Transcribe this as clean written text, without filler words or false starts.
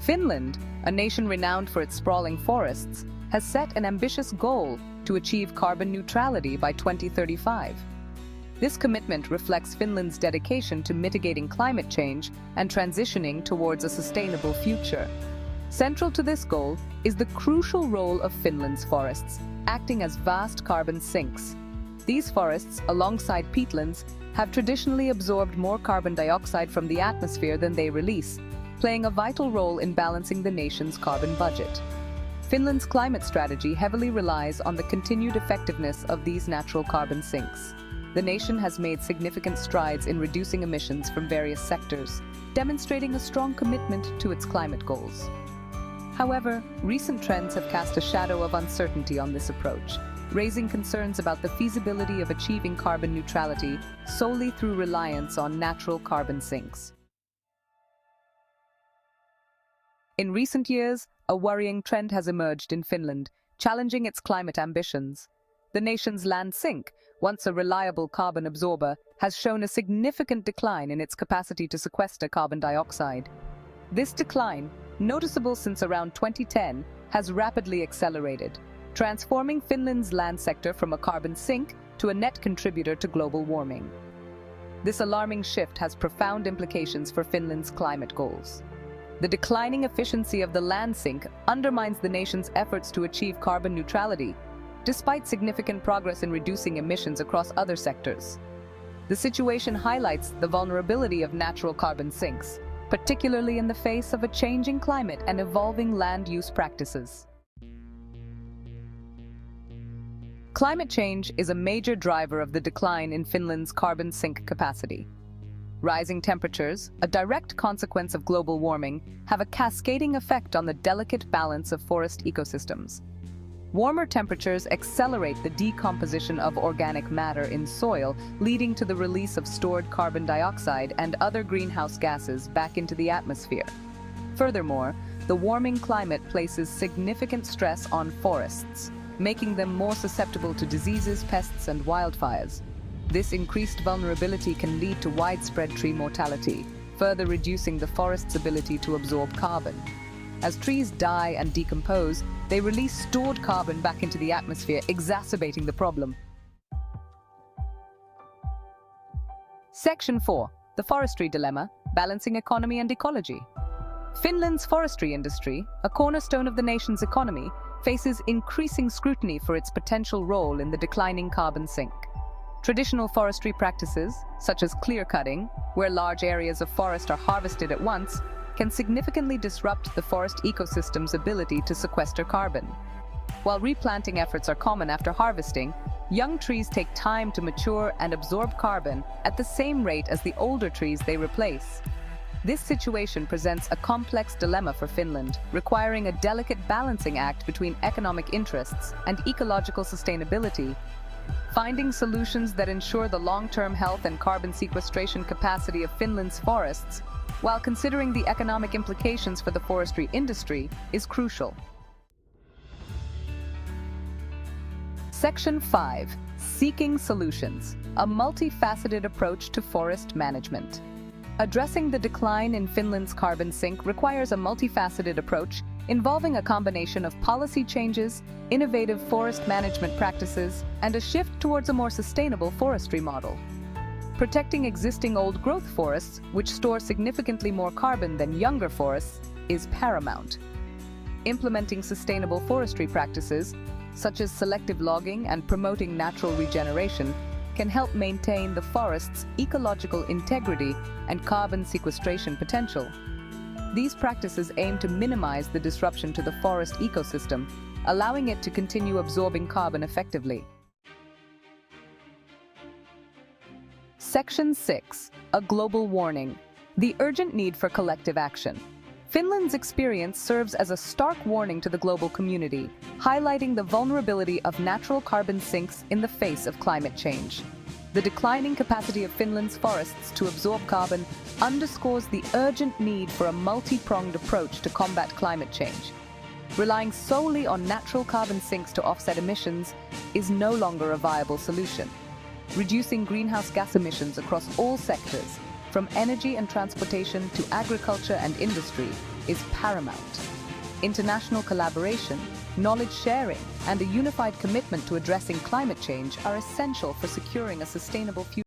Finland, a nation renowned for its sprawling forests, has set an ambitious goal to achieve carbon neutrality by 2035. This commitment reflects Finland's dedication to mitigating climate change and transitioning towards a sustainable future. Central to this goal is the crucial role of Finland's forests, acting as vast carbon sinks. These forests, alongside peatlands, have traditionally absorbed more carbon dioxide from the atmosphere than they release, playing a vital role in balancing the nation's carbon budget. Finland's climate strategy heavily relies on the continued effectiveness of these natural carbon sinks. The nation has made significant strides in reducing emissions from various sectors, demonstrating a strong commitment to its climate goals. However, recent trends have cast a shadow of uncertainty on this approach, raising concerns about the feasibility of achieving carbon neutrality solely through reliance on natural carbon sinks. In recent years, a worrying trend has emerged in Finland, challenging its climate ambitions. The nation's land sink, once a reliable carbon absorber, has shown a significant decline in its capacity to sequester carbon dioxide. This decline, noticeable since around 2010, has rapidly accelerated, transforming Finland's land sector from a carbon sink to a net contributor to global warming. This alarming shift has profound implications for Finland's climate goals. The declining efficiency of the land sink undermines the nation's efforts to achieve carbon neutrality, despite significant progress in reducing emissions across other sectors. The situation highlights the vulnerability of natural carbon sinks, particularly in the face of a changing climate and evolving land use practices. Climate change is a major driver of the decline in Finland's carbon sink capacity. Rising temperatures, a direct consequence of global warming, have a cascading effect on the delicate balance of forest ecosystems. Warmer temperatures accelerate the decomposition of organic matter in soil, leading to the release of stored carbon dioxide and other greenhouse gases back into the atmosphere. Furthermore, the warming climate places significant stress on forests, making them more susceptible to diseases, pests, and wildfires. This increased vulnerability can lead to widespread tree mortality, further reducing the forest's ability to absorb carbon. As trees die and decompose, they release stored carbon back into the atmosphere, exacerbating the problem. Section 4. The Forestry Dilemma, Balancing Economy and Ecology. Finland's forestry industry, a cornerstone of the nation's economy, faces increasing scrutiny for its potential role in the declining carbon sink. Traditional forestry practices, such as clear-cutting, where large areas of forest are harvested at once, can significantly disrupt the forest ecosystem's ability to sequester carbon. While replanting efforts are common after harvesting, young trees take time to mature and absorb carbon at the same rate as the older trees they replace. This situation presents a complex dilemma for Finland, requiring a delicate balancing act between economic interests and ecological sustainability. Finding solutions that ensure the long-term health and carbon sequestration capacity of Finland's forests, while considering the economic implications for the forestry industry, is crucial. Section 5. Seeking Solutions, a multifaceted approach to forest management. Addressing the decline in Finland's carbon sink requires a multifaceted approach involving a combination of policy changes, innovative forest management practices, and a shift towards a more sustainable forestry model. Protecting existing old-growth forests, which store significantly more carbon than younger forests, is paramount. Implementing sustainable forestry practices, such as selective logging and promoting natural regeneration, can help maintain the forest's ecological integrity and carbon sequestration potential. These practices aim to minimize the disruption to the forest ecosystem, allowing it to continue absorbing carbon effectively. Section 6. A Global Warning. The urgent need for collective action. Finland's experience serves as a stark warning to the global community, highlighting the vulnerability of natural carbon sinks in the face of climate change. The declining capacity of Finland's forests to absorb carbon underscores the urgent need for a multi-pronged approach to combat climate change. Relying solely on natural carbon sinks to offset emissions is no longer a viable solution. Reducing greenhouse gas emissions across all sectors, from energy and transportation to agriculture and industry, is paramount. International collaboration, knowledge sharing, and a unified commitment to addressing climate change are essential for securing a sustainable future.